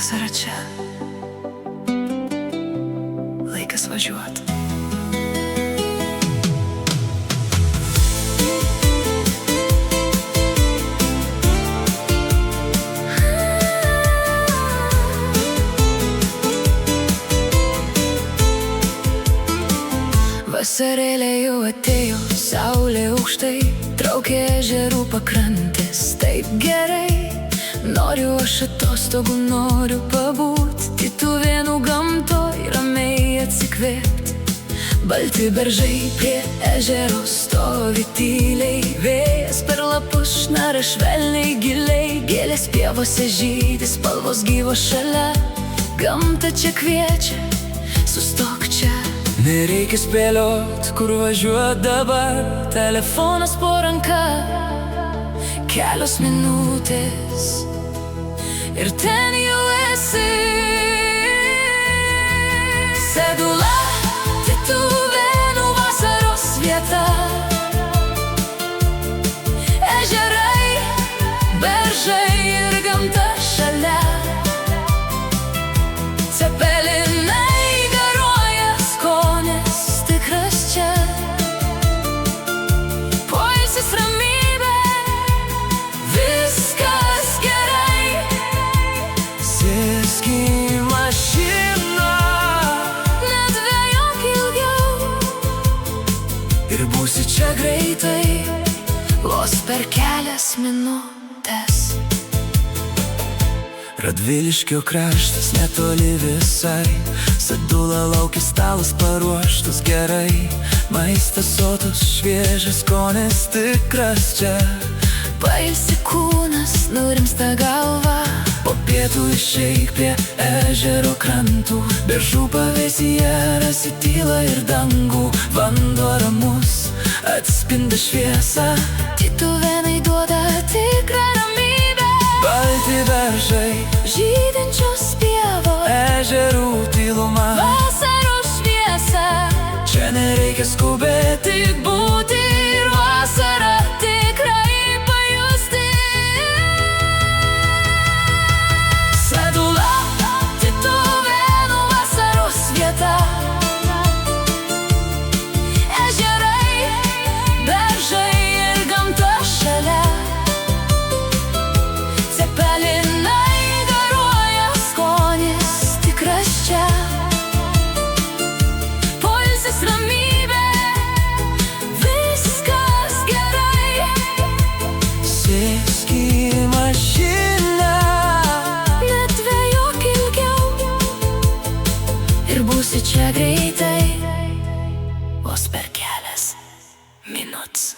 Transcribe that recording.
vasara čia, laikas važiuot. Vasarėlė jau atėjo, saulė aukštai, traukia ežerų pakrantės, taip gerai. Noriu aš atostogų, noriu pabūt Tytuvėnų gamtoj, ramiai atsikvėpt. Balti beržai prie ežero stovi tyliai, vėjas per lapus šnara švelniai giliai. Gėlės pievose žydi, spalvos gyvos šalia, gamta čia kviečia, sustok čia. Nereikia spėliot, kur važiuot dabar, telefonas po ranka, kelios minutės ir ten jau esi. Sedula, Tytuvėnų vasaros vieta, ežerai, beržai ir gamta šalia. Cepelinai garuoja, skonis tikras čia, poilsis ramybė, viskas gerai. Sėsk į mašiną, nedvejok ilgiau ir būsi čia greitai, vos per kelias minutės. Radviliškio kraštas netoli visai, Sedula laukia, stalas paruoštas gerai. Maistas sotus, šviežias, skonis tikras čia. Pailsi kūnas, nurimsta galva, po pietų išeik prie ežero krantų. Beržų pavėsyje rasi tylą ir dangų, vanduo ramus atspindi šviesą. Tytuvėnai duoda tikrą ramybę. Balti beržai, žydinčios pievos, ežerų tyluma, vasaros šviesa. Čia nereikia skubėti, tik būti ir vasarą tikrai pajusti. Sedula, Tytuvėnų vasaros vieta, ežerai, beržai ir gamta šalia. Cepelinai garuoja, skonis tikras čia, poilsis ramybė, viskas gerai. Sėsk į mašiną, nedvejok ilgiau ir būsi čia greitai, vos per kelias minutes.